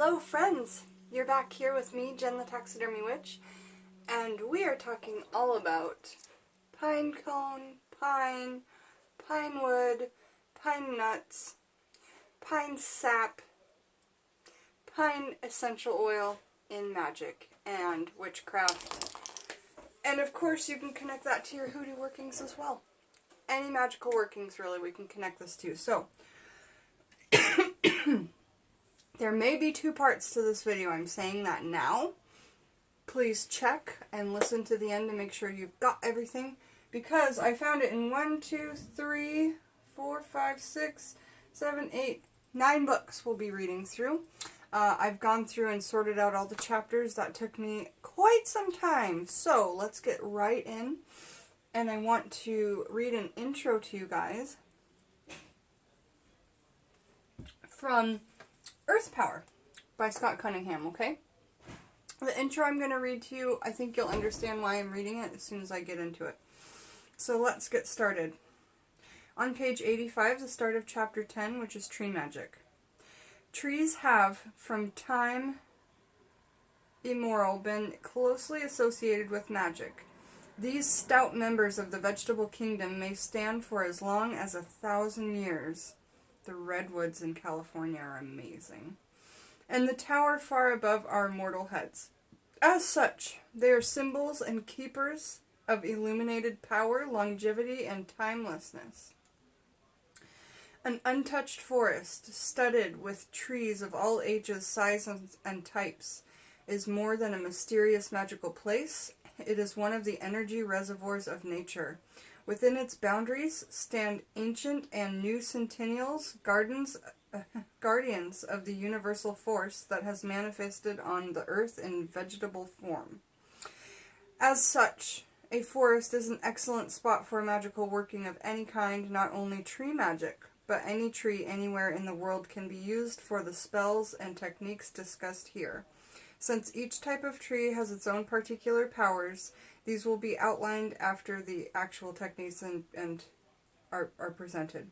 Hello friends! You're back here with me, Jen the Taxidermy Witch, and we are talking all about pine cone, pine wood, pine nuts, pine sap, pine essential oil in magic and witchcraft. And of course you can connect that to your hoodoo workings as well. Any magical workings really we can connect this to. So, there may be two parts to this video. I'm saying that now. Please check and listen to the end to make sure you've got everything, because I found it in 1, 2, 3, 4, 5, 6, 7, 8, 9 books we'll be reading through. I've gone through and sorted out all the chapters. That took me quite some time. So let's get right in. And I want to read an intro to you guys from Earth Power by Scott Cunningham, okay? The intro I'm going to read to you, I think you'll understand why I'm reading it as soon as I get into it. So let's get started. On page 85, the start of chapter 10, which is tree magic. Trees have, from time immemorial, been closely associated with magic. These stout members of the vegetable kingdom may stand for as long as 1,000 years. The redwoods in California are amazing. And the tower far above our mortal heads. As such, they are symbols and keepers of illuminated power, longevity, and timelessness. An untouched forest, studded with trees of all ages, sizes, and types, is more than a mysterious magical place. It is one of the energy reservoirs of nature. Within its boundaries stand ancient and new centennials, guardians of the universal force that has manifested on the earth in vegetable form. As such, a forest is an excellent spot for a magical working of any kind. Not only tree magic, but any tree anywhere in the world can be used for the spells and techniques discussed here. Since each type of tree has its own particular powers, these will be outlined after the actual techniques and are presented.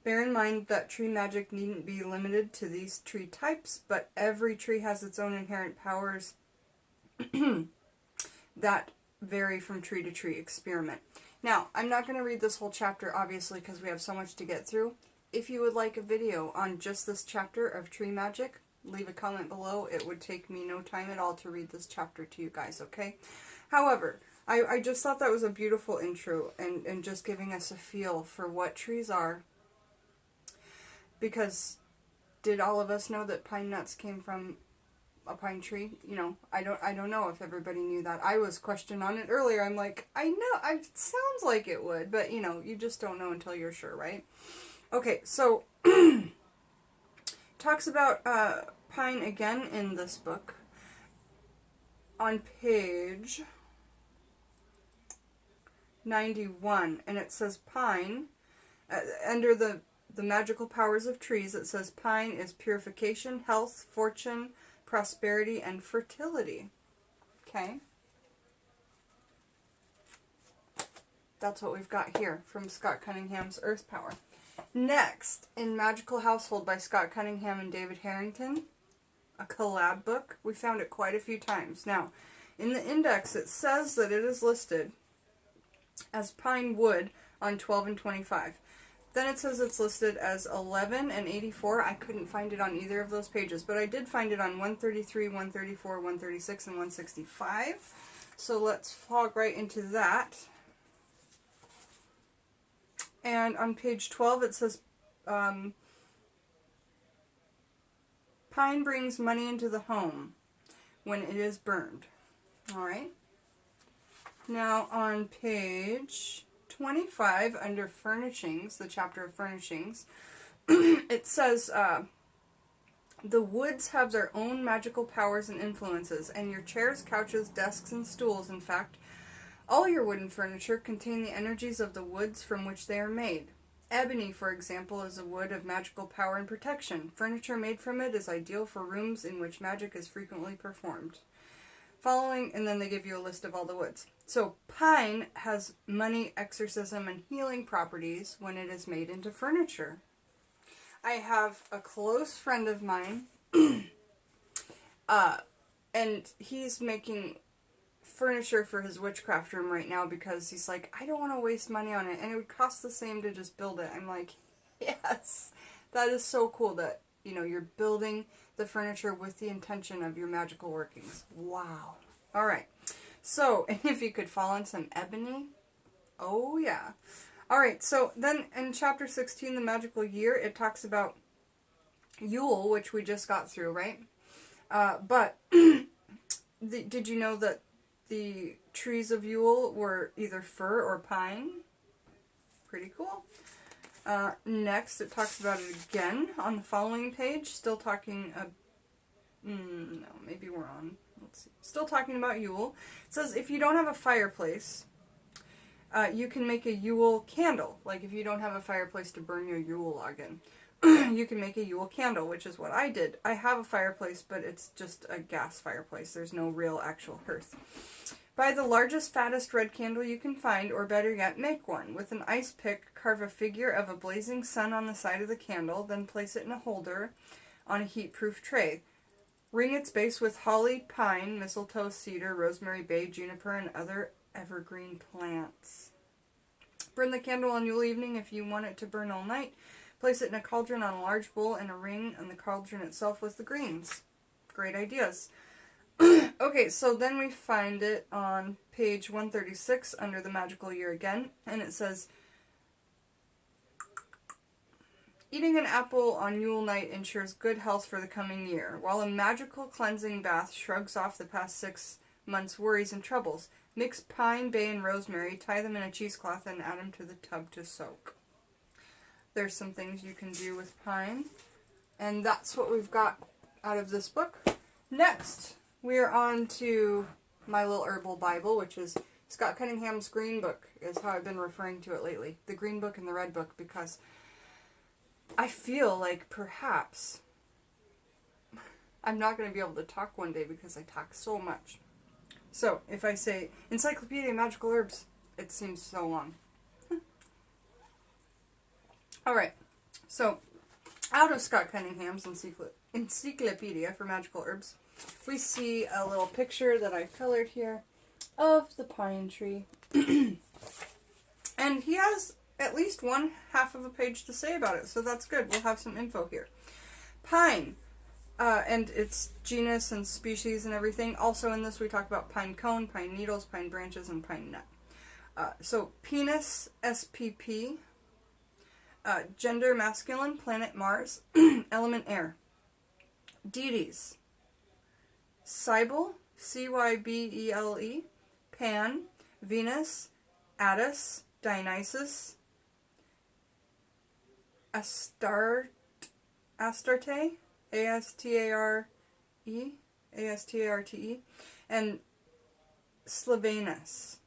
Bear in mind that tree magic needn't be limited to these tree types, but every tree has its own inherent powers that vary from tree to tree. Experiment. Now, I'm not going to read this whole chapter, obviously, because we have so much to get through. If you would like a video on just this chapter of tree magic, leave a comment below. It would take me no time at all to read this chapter to you guys, okay? However, I just thought that was a beautiful intro and just giving us a feel for what trees are. Because did all of us know that pine nuts came from a pine tree? You know, I don't know if everybody knew that. I was questioning on it earlier. I'm like, I know, it sounds like it would, but you know, you just don't know until you're sure, right? Okay, so talks about pine again in this book on page 91, and it says pine under the magical powers of trees. It says pine is purification, health, fortune, prosperity, and fertility. Okay, that's what we've got here from Scott Cunningham's Earth Power. Next, in Magical Household by Scott Cunningham and David Harrington, a collab book. We found it quite a few times. Now, in the index it says that it is listed as pine wood on 12 and 25. Then it says it's listed as 11 and 84. I couldn't find it on either of those pages, but I did find it on 133, 134, 136, and 165. So let's fog right into that. And on page 12 it says pine brings money into the home when it is burned. Alright. Now on page 25 under furnishings, the chapter of furnishings, it says the woods have their own magical powers and influences, and your chairs, couches, desks, and stools, in fact, all your wooden furniture contain the energies of the woods from which they are made. Ebony, for example, is a wood of magical power and protection. Furniture made from it is ideal for rooms in which magic is frequently performed. Following, and then they give you a list of all the woods. So pine has money, exorcism, and healing properties when it is made into furniture. I have a close friend of mine And he's making furniture for his witchcraft room right now because he's like, I don't want to waste money on it, and it would cost the same to just build it. I'm like, yes, that is so cool that, you know, you're building the furniture with the intention of your magical workings. Wow. All right. So, and if you could fall on some ebony, oh yeah. All right. So then in chapter 16, the magical year, it talks about Yule, which we just got through, right? But did you know that the trees of Yule were either fir or pine? Pretty cool. Next, it talks about it again on the following page. Still talking, no, maybe we're on, let's see. Still talking about Yule. It says, if you don't have a fireplace, you can make a Yule candle. Like if you don't have a fireplace to burn your Yule log in, you can make a Yule candle, which is what I did. I have a fireplace, but it's just a gas fireplace. There's no real actual hearth. Buy the largest, fattest red candle you can find, or better yet, make one. With an ice pick, carve a figure of a blazing sun on the side of the candle, then place it in a holder on a heat-proof tray. Ring its base with holly, pine, mistletoe, cedar, rosemary, bay, juniper, and other evergreen plants. Burn the candle on Yule evening if you want it to burn all night. Place it in a cauldron on a large bowl and a ring on the cauldron itself with the greens. Great ideas. Okay, so then we find it on page 136 under the magical year again, and it says, eating an apple on Yule night ensures good health for the coming year, while a magical cleansing bath shrugs off the past 6 months' worries and troubles. Mix pine, bay, and rosemary, tie them in a cheesecloth, and add them to the tub to soak. There's some things you can do with pine, and that's what we've got out of this book. Next, we are on to my little herbal Bible, which is Scott Cunningham's Green Book, is how I've been referring to it lately. The Green Book and the Red Book, because I feel like perhaps I'm not going to be able to talk one day because I talk so much. So, if I say Encyclopedia of Magical Herbs, it seems so long. Alright, so out of Scott Cunningham's Encyclopedia for Magical Herbs, we see a little picture that I've colored here of the pine tree. And he has at least one half of a page to say about it, so that's good. We'll have some info here. Pine, and its genus and species and everything. Also in this we talk about pine cone, pine needles, pine branches, and pine nut. So Penis, SPP, gender masculine, planet Mars, element air. Deities, Cybele, Cybele, Pan, Venus, Attis, Dionysus, Astarte, Astarte, Astarte, and Slavanus.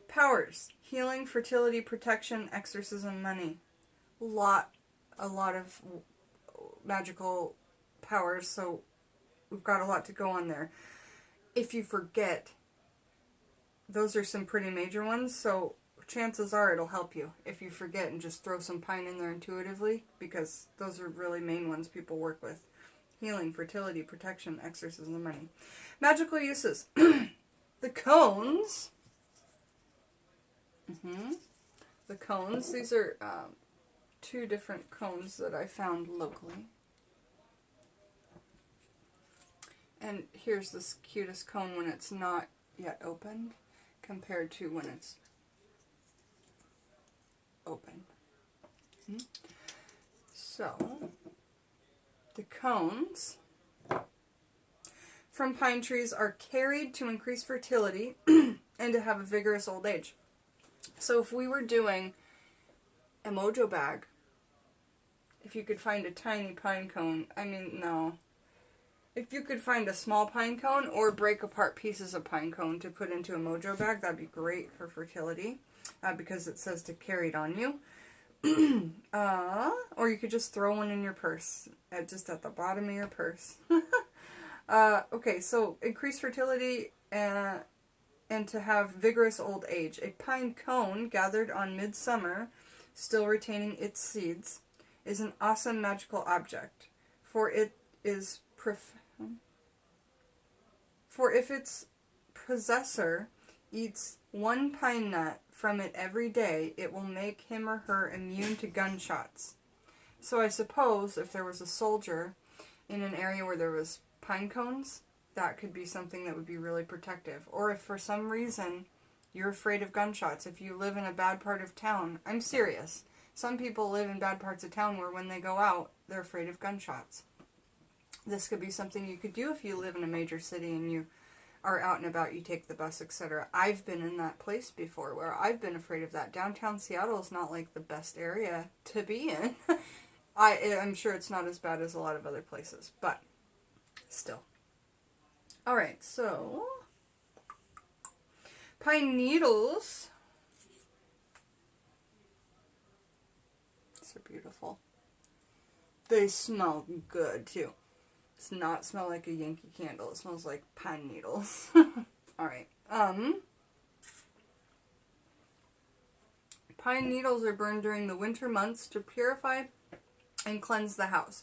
Powers, healing, fertility, protection, exorcism, money. A lot of magical powers, so we've got a lot to go on there. If you forget, those are some pretty major ones, so chances are it'll help you if you forget and just throw some pine in there intuitively, because those are really main ones people work with. Healing, fertility, protection, exorcism, money. Magical uses. The cones. The cones. These are 2 different cones that I found locally. And here's this cutest cone when it's not yet opened compared to when it's open. So, the cones from pine trees are carried to increase fertility and to have a vigorous old age. So if we were doing a mojo bag, if you could find a tiny pine cone, if you could find a small pine cone or break apart pieces of pine cone to put into a mojo bag, that'd be great for fertility, because it says to carry it on you. Or you could just throw one in your purse, just at the bottom of your purse. Okay, so increase fertility and to have vigorous old age. A pine cone gathered on midsummer, still retaining its seeds, is an awesome magical object, for it is For if its possessor eats one pine nut from it every day, it will make him or her immune to gunshots. So I suppose if there was a soldier in an area where there was pine cones, that could be something that would be really protective. Or if for some reason you're afraid of gunshots, if you live in a bad part of town, I'm serious. Some people live in bad parts of town where when they go out, they're afraid of gunshots. This could be something you could do if you live in a major city and you are out and about, you take the bus, etc. I've been in that place before where I've been afraid of that. Downtown Seattle is not like the best area to be in. I'm sure it's not as bad as a lot of other places, but still. Alright, so pine needles. These are beautiful. They smell good too. Does not smell like a Yankee Candle. It smells like pine needles. Alright. Pine needles are burned during the winter months to purify and cleanse the house.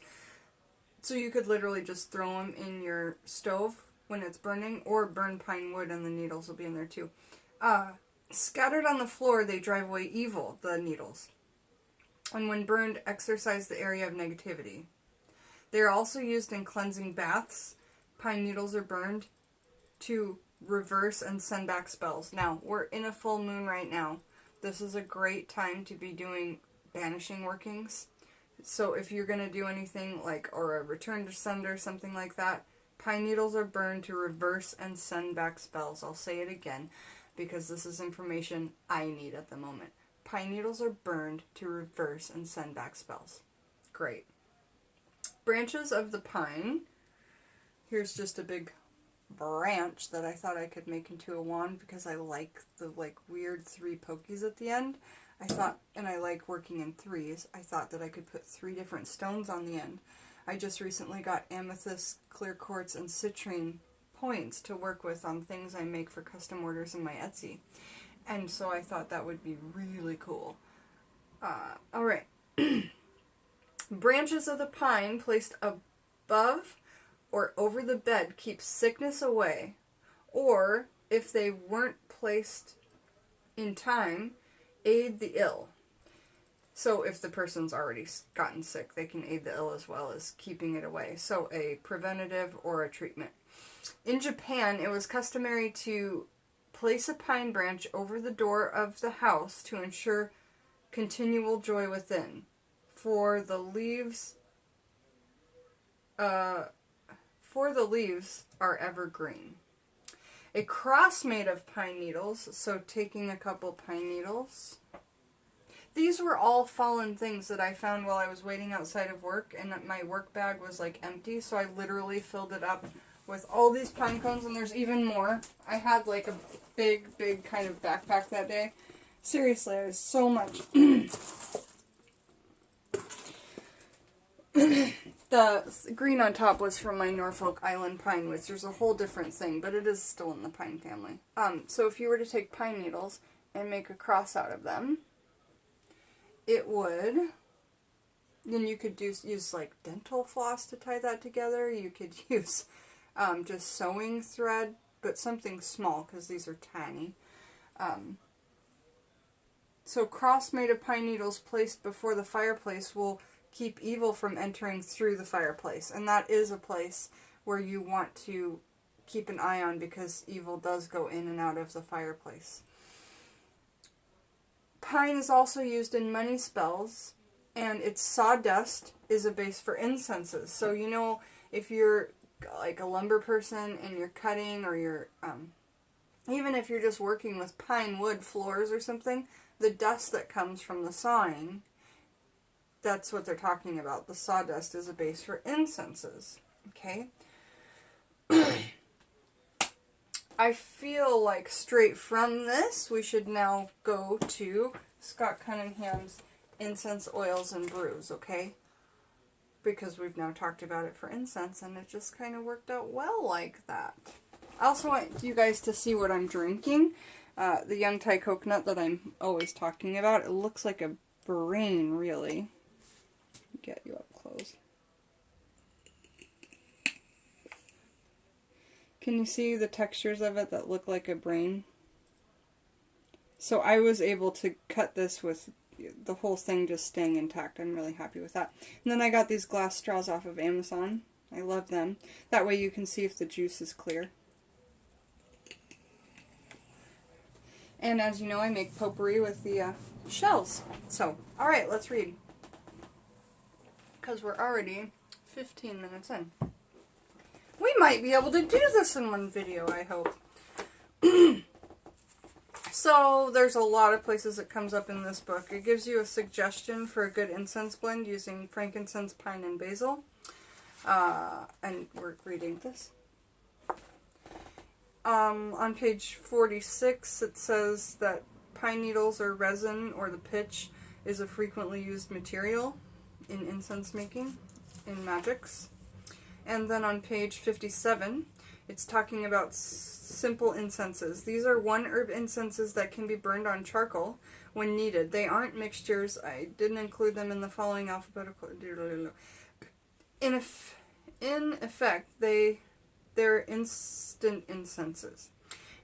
So you could literally just throw them in your stove when it's burning, or burn pine wood and the needles will be in there too. Scattered on the floor, they drive away evil, the needles. And when burned, exorcise the area of negativity. They are also used in cleansing baths. Pine needles are burned to reverse and send back spells. Now, we're in a full moon right now. This is a great time to be doing banishing workings. So if you're going to do anything like, or a return to sender, something like that, pine needles are burned to reverse and send back spells. I'll say it again because this is information I need at the moment. Pine needles are burned to reverse and send back spells. Great. Branches of the pine. Here's just a big branch that I thought I could make into a wand because I like the weird 3 pokies at the end. I thought, and I like working in 3s, I thought that I could put 3 different stones on the end. I just recently got amethyst, clear quartz, and citrine points to work with on things I make for custom orders in my Etsy. And so I thought that would be really cool. Alright. Branches of the pine placed above or over the bed keep sickness away. Or, if they weren't placed in time, aid the ill. So if the person's already gotten sick, they can aid the ill as well as keeping it away. So a preventative or a treatment. In Japan, it was customary to place a pine branch over the door of the house to ensure continual joy within. For the leaves are evergreen. A cross made of pine needles, so taking a couple pine needles. These were all fallen things that I found while I was waiting outside of work, and my work bag was like empty, so I literally filled it up with all these pine cones, and there's even more. I had like a big kind of backpack that day. Seriously, it was so much. The green on top was from my Norfolk Island pine, which there's a whole different thing, but it is still in the pine family. So if you were to take pine needles and make a cross out of them, it would, then you could use like dental floss to tie that together. You could use just sewing thread, but something small because these are tiny. So cross made of pine needles placed before the fireplace will keep evil from entering through the fireplace. And that is a place where you want to keep an eye on because evil does go in and out of the fireplace. Pine is also used in money spells, and its sawdust is a base for incenses. So, you know, if you're like a lumber person and you're cutting, or you're, even if you're just working with pine wood floors or something, the dust that comes from the sawing, that's what they're talking about. The sawdust is a base for incenses. Okay? I feel like straight from this, we should now go to Scott Cunningham's Incense, Oils, and Brews, okay? Because we've now talked about it for incense, and it just kind of worked out well like that. I also want you guys to see what I'm drinking. The Young Thai coconut that I'm always talking about. It looks like a brain, really. Get you up close. Can you see the textures of it that look like a brain? So I was able to cut this with the whole thing just staying intact. I'm really happy with that. And then I got these glass straws off of Amazon. I love them. That way you can see if the juice is clear. And as you know, I make potpourri with the shells. So, alright, let's read. Because we're already 15 minutes in. We might be able to do this in one video, I hope. So, there's a lot of places it comes up in this book. It gives you a suggestion for a good incense blend using frankincense, pine, and basil. And we're reading this. On page 46, it says that pine needles or resin or the pitch is a frequently used material in incense making, in magics. And then on page 57, it's talking about simple incenses. These are one herb incenses that can be burned on charcoal when needed. They aren't mixtures. I didn't include them in the following alphabetical. In effect, they're instant incenses,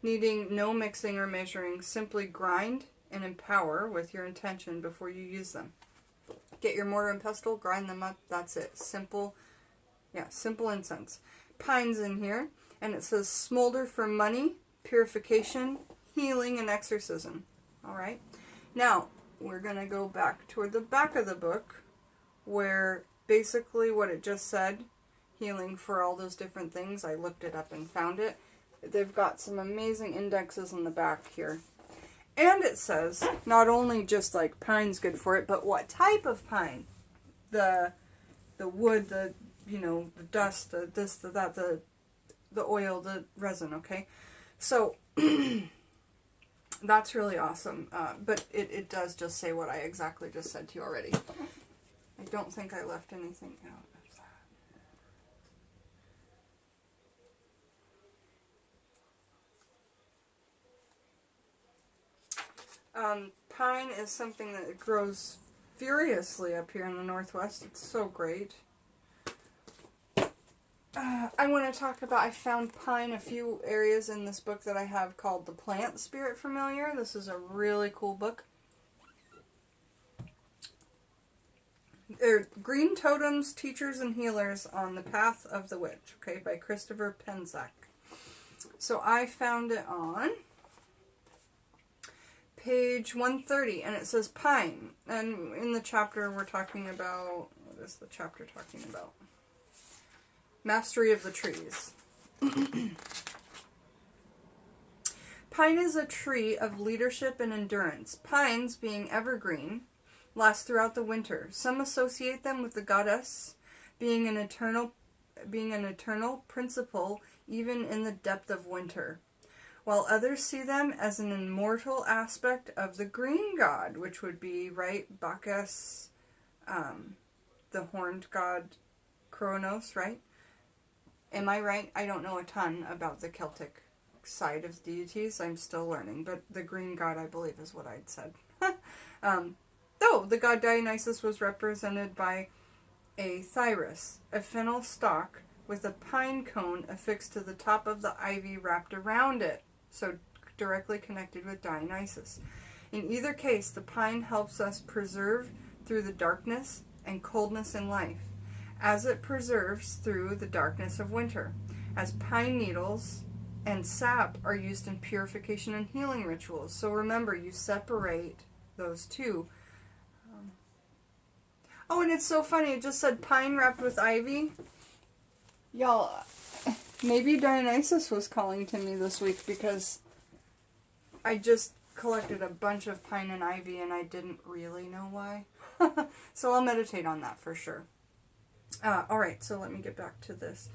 needing no mixing or measuring. Simply grind and empower with your intention before you use them. Get your mortar and pestle, grind them up, that's it. Simple incense. Pine's in here, and it says smolder for money, purification, healing, and exorcism. Alright? Now, we're going to go back toward the back of the book, where basically what it just said, healing for all those different things. I looked it up and found it. They've got some amazing indexes in the back here. And it says not only just like pine's good for it, but what type of pine. The wood, the dust, the this, the that, the oil, the resin, okay? So that's really awesome. But it does just say what I exactly just said to you already. I don't think I left anything out. Pine is something that grows furiously up here in the Northwest. It's so great. I want to talk about, I found pine a few areas in this book that I have called The Plant Spirit Familiar. This is a really cool book. They're Green Totems, Teachers and Healers on the Path of the Witch, okay, by Christopher Penczak. So I found it on page 130, and it says pine. And in the chapter we're talking about, what is the chapter talking about? Mastery of the trees. Pine is a tree of leadership and endurance. Pines, being evergreen, last throughout the winter. Some associate them with the goddess being an eternal principle even in the depth of winter, while others see them as an immortal aspect of the green god, which would be, right, Bacchus, the horned god Kronos, right? Am I right? I don't know a ton about the Celtic side of deities. I'm still learning, but the green god, I believe, is what I'd said. Though the god Dionysus was represented by a thyrus, a fennel stalk with a pine cone affixed to the top of the ivy wrapped around it, so directly connected with Dionysus. In either case, the pine helps us preserve through the darkness and coldness in life, as it preserves through the darkness of winter, as pine needles and sap are used in purification and healing rituals. So remember, you separate those two. Oh, and it's so funny, it just said pine wrapped with ivy. Y'all, maybe Dionysus was calling to me this week, because I just collected a bunch of pine and ivy and I didn't really know why. So I'll meditate on that for sure. Alright, so let me get back to this.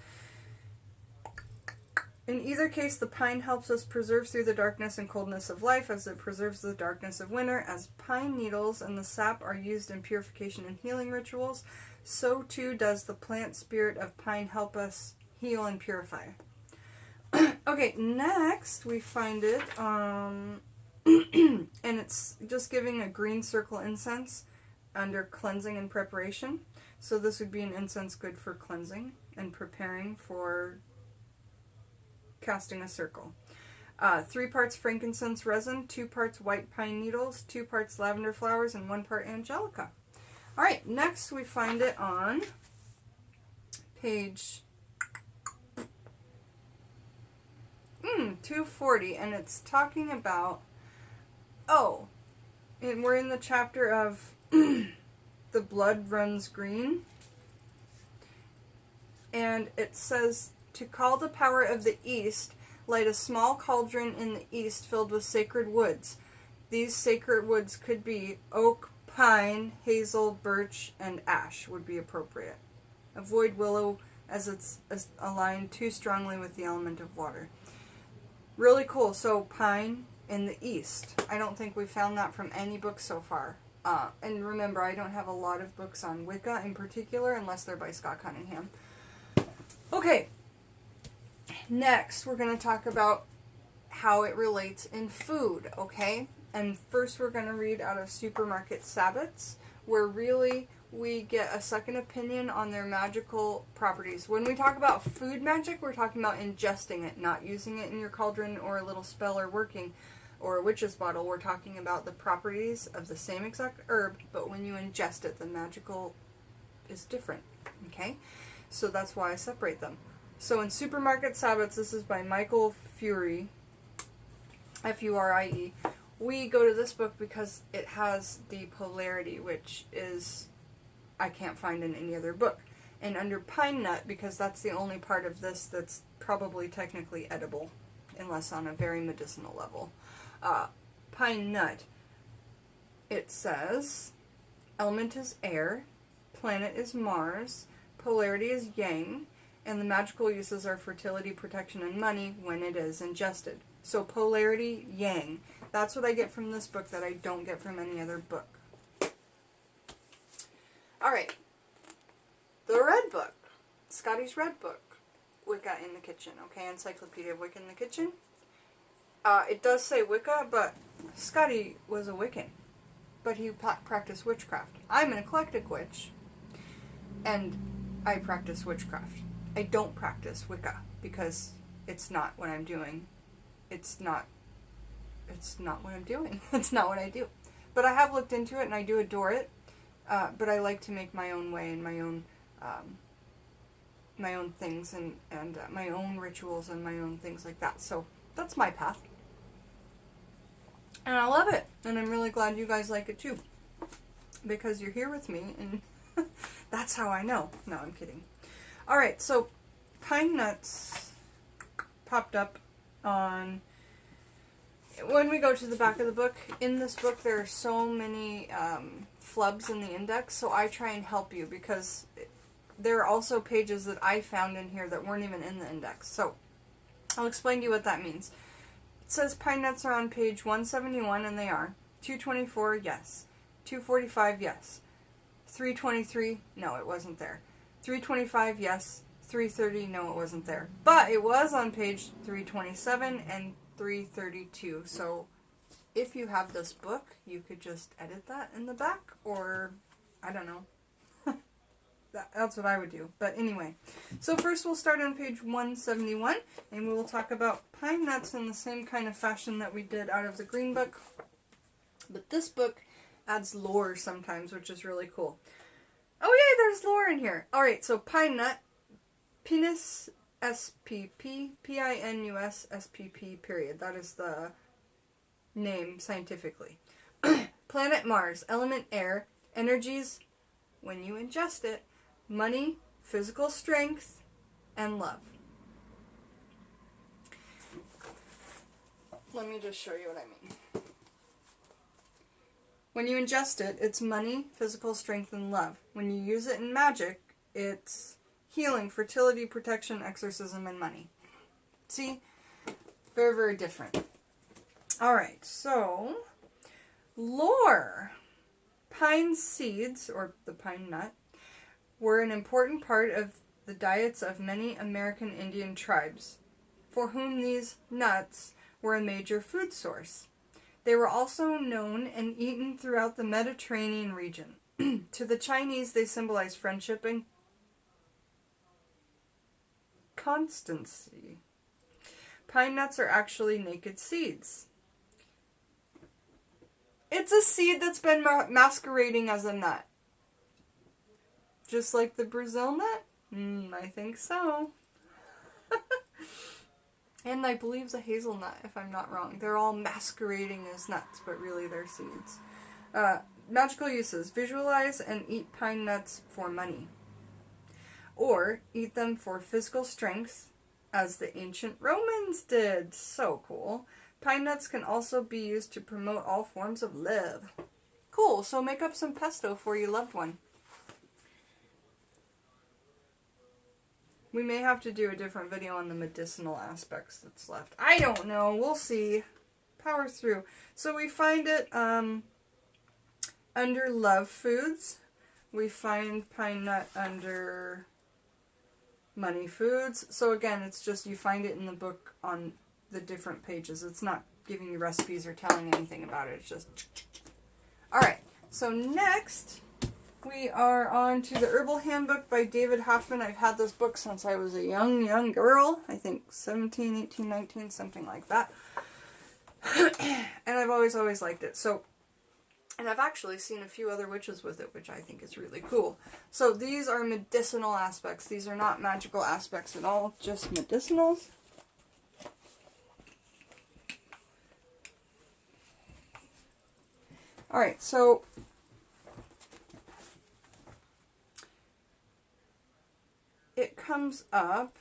In either case, the pine helps us preserve through the darkness and coldness of life, as it preserves the darkness of winter. As pine needles and the sap are used in purification and healing rituals, so too does the plant spirit of pine help us heal and purify. Okay, next we find it, and it's just giving a green circle incense under cleansing and preparation. So this would be an incense good for cleansing and preparing for casting a circle. 3 parts frankincense resin, 2 parts white pine needles, 2 parts lavender flowers, and 1 part angelica. Alright, next we find it on page 240, and it's talking about, and we're in the chapter of the blood runs green, and it says, to call the power of the east, light a small cauldron in the east filled with sacred woods. These sacred woods could be oak, pine, hazel, birch, and ash would be appropriate. Avoid willow as it's aligned too strongly with the element of water. Really cool. So pine in the east. I don't think we found that from any book so far. And remember, I don't have a lot of books on Wicca in particular, unless they're by Scott Cunningham. Okay. Next, we're going to talk about how it relates in food, okay? And first we're going to read out of Supermarket Sabbaths, where really we get a second opinion on their magical properties. When we talk about food magic, we're talking about ingesting it, not using it in your cauldron or a little spell or working or a witch's bottle. We're talking about the properties of the same exact herb, but when you ingest it, the magical is different, okay? So that's why I separate them. So in Supermarket Sabbaths, this is by Michael Furie, F-U-R-I-E. We go to this book because it has the polarity, which is, I can't find in any other book. And under pine nut, because that's the only part of this that's probably technically edible, unless on a very medicinal level. Pine nut, it says, element is air, planet is Mars, polarity is yang, and the magical uses are fertility, protection, and money when it is ingested. So polarity, yang. That's what I get from this book that I don't get from any other book. Alright. The Red Book. Scotty's Red Book. Wicca in the Kitchen. Okay, Encyclopedia of Wicca in the Kitchen. It does say Wicca, but Scotty was a Wiccan. But he practiced witchcraft. I'm an eclectic witch. And I practice witchcraft. I don't practice Wicca because it's not what I'm doing. It's not what I'm doing. It's not what I do. But I have looked into it and I do adore it. But I like to make my own way and my own things and my own rituals and my own things like that. So that's my path. And I love it. And I'm really glad you guys like it too. Because you're here with me and that's how I know. No, I'm kidding. Alright, so pine nuts popped up on, when we go to the back of the book. In this book there are so many flubs in the index, so I try and help you because there are also pages that I found in here that weren't even in the index. So I'll explain to you what that means. It says pine nuts are on page 171, and they are. 224, yes. 245, yes. 323, no, it wasn't there. 325, yes. 330, no, it wasn't there. But it was on page 327 and 332. So if you have this book, you could just edit that in the back, or I don't know. That's what I would do. But anyway, so first we'll start on page 171, and we will talk about pine nuts in the same kind of fashion that we did out of the green book. But this book adds lore sometimes, which is really cool. Oh yay, there's lore in here. Alright, so pine nut, Pinus spp, Pinus spp, period. That is the name scientifically. Planet Mars, element air, energies, when you ingest it, money, physical strength, and love. Let me just show you what I mean. When you ingest it, it's money, physical strength, and love. When you use it in magic, it's healing, fertility, protection, exorcism, and money. See? Very, very different. Alright, so lore. Pine seeds, or the pine nut, were an important part of the diets of many American Indian tribes, for whom these nuts were a major food source. They were also known and eaten throughout the Mediterranean region. To the Chinese, they symbolize friendship and constancy. Pine nuts are actually naked seeds. It's a seed that's been masquerading as a nut. Just like the Brazil nut? I think so. And I believe the hazelnut, if I'm not wrong. They're all masquerading as nuts, but really they're seeds. Magical uses. Visualize and eat pine nuts for money. Or eat them for physical strength, as the ancient Romans did. So cool. Pine nuts can also be used to promote all forms of love. Cool, so make up some pesto for your loved one. We may have to do a different video on the medicinal aspects that's left. I don't know. We'll see. Power through. So we find it under love foods. We find pine nut under money foods. So again, it's just you find it in the book on the different pages. It's not giving you recipes or telling anything about it. It's just... Alright, so next... we are on to the Herbal Handbook by David Hoffman. I've had this book since I was a young girl. I think 17, 18, 19, something like that. And I've always liked it. So, and I've actually seen a few other witches with it, which I think is really cool. So these are medicinal aspects. These are not magical aspects at all, just medicinals. Alright, so... it comes up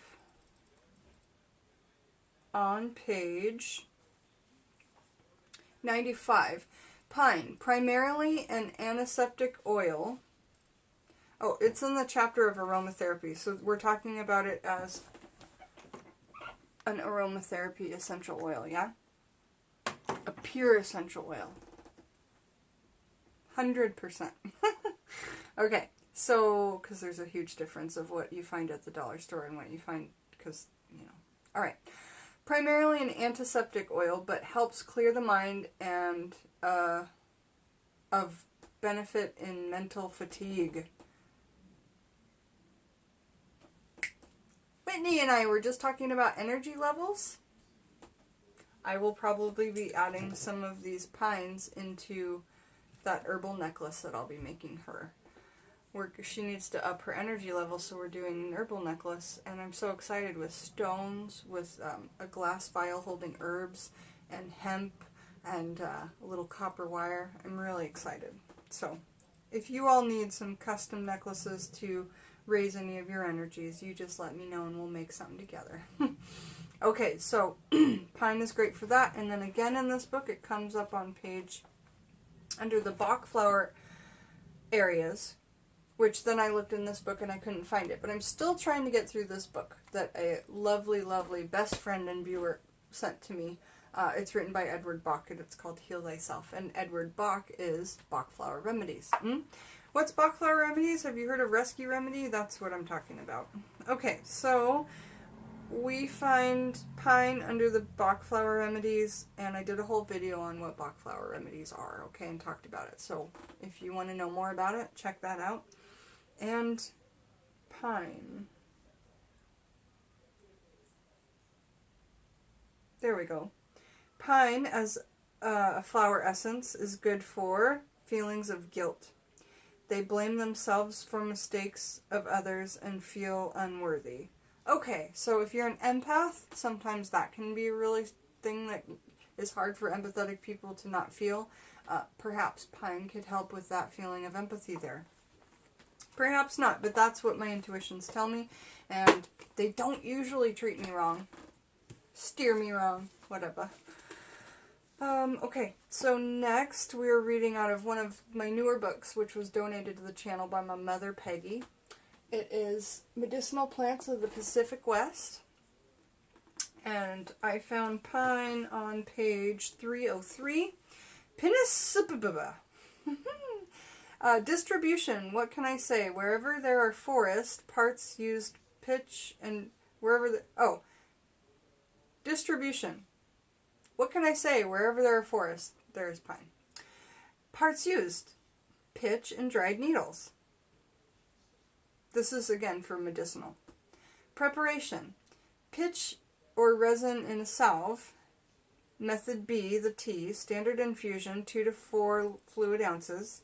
on page 95. Pine, primarily an antiseptic oil. Oh, it's in the chapter of aromatherapy, so we're talking about it as an aromatherapy essential oil, yeah? A pure essential oil. 100%. Okay. So, because there's a huge difference of what you find at the dollar store and what you find, because, you know. Alright. Primarily an antiseptic oil, but helps clear the mind and of benefit in mental fatigue. Whitney and I were just talking about energy levels. I will probably be adding some of these pines into that herbal necklace that I'll be making her. She needs to up her energy level, so we're doing an herbal necklace, and I'm so excited with stones, with a glass vial holding herbs, and hemp, and a little copper wire. I'm really excited. So, if you all need some custom necklaces to raise any of your energies, you just let me know and we'll make something together. Okay, so pine is great for that, and then again in this book it comes up on page, under the Bach flower areas, which then I looked in this book and I couldn't find it. But I'm still trying to get through this book that a lovely, lovely best friend and viewer sent to me. It's written by Edward Bach and it's called Heal Thyself. And Edward Bach is Bach Flower Remedies. What's Bach Flower Remedies? Have you heard of Rescue Remedy? That's what I'm talking about. Okay, so we find pine under the Bach Flower Remedies, and I did a whole video on what Bach Flower Remedies are, okay, and talked about it. So if you want to know more about it, check that out. And pine. There we go. Pine as a flower essence is good for feelings of guilt. They blame themselves for mistakes of others and feel unworthy. Okay, so if you're an empath, sometimes that can be a really thing that is hard for empathetic people to not feel. Perhaps pine could help with that feeling of empathy there. Perhaps not, but that's what my intuitions tell me, and they don't usually treat me wrong. Steer me wrong, whatever. Okay, so next we're reading out of one of my newer books, which was donated to the channel by my mother, Peggy. It is Medicinal Plants of the Pacific West, and I found pine on page 303. Pinus. Distribution, what can I say? Wherever there are forest, parts used pitch, and wherever distribution. What can I say? Wherever there are forests, there is pine. Parts used, pitch and dried needles. This is again for medicinal. Preparation. Pitch or resin in a salve. Method B, the tea, standard infusion, 2 to 4 fluid ounces,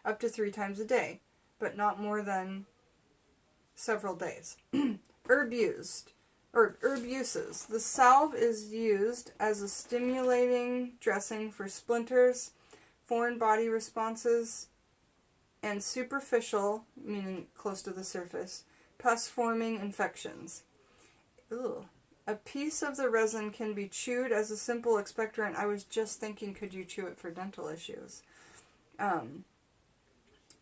up to 3 times a day, but not more than several days. Herb uses. The salve is used as a stimulating dressing for splinters, foreign body responses, and superficial, meaning close to the surface, pus-forming infections. Ugh. A piece of the resin can be chewed as a simple expectorant. I was just thinking, could you chew it for dental issues? And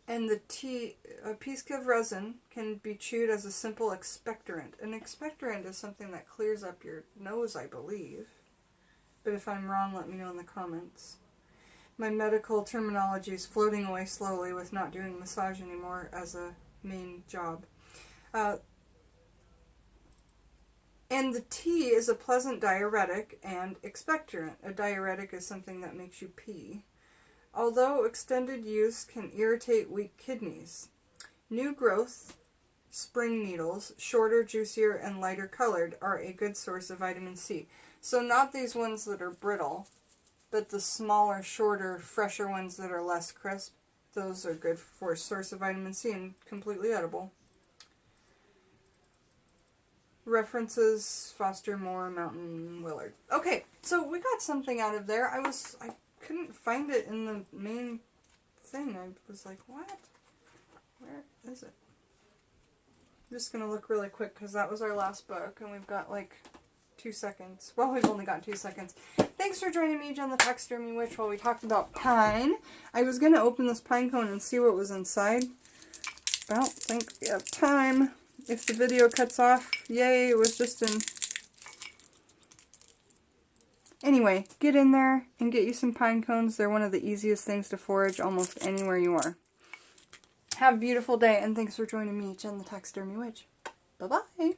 the tea, a piece of resin can be chewed as a simple expectorant. An expectorant is something that clears up your nose, I believe. But if I'm wrong, let me know in the comments. My medical terminology is floating away slowly with not doing massage anymore as a main job. And the tea is a pleasant diuretic and expectorant. A diuretic is something that makes you pee. Although extended use can irritate weak kidneys. New growth spring needles, shorter, juicier, and lighter colored, are a good source of vitamin C. So not these ones that are brittle, but the smaller, shorter, fresher ones that are less crisp. Those are good for a source of vitamin C and completely edible. References: Foster, Moore, Mountain, Willard. Okay, so we got something out of there. I couldn't find it in the main thing. I was like, what? Where is it? I'm just going to look really quick because that was our last book and we've got like 2 seconds. Well, we've only got 2 seconds. Thanks for joining me, Jen the Taxidermy Witch, while we talked about pine. I was going to open this pine cone and see what was inside. I don't think we have time. If the video cuts off, yay, it was just in. Anyway, get in there and get you some pine cones. They're one of the easiest things to forage almost anywhere you are. Have a beautiful day, and thanks for joining me, Jen the Taxidermy Witch. Bye-bye.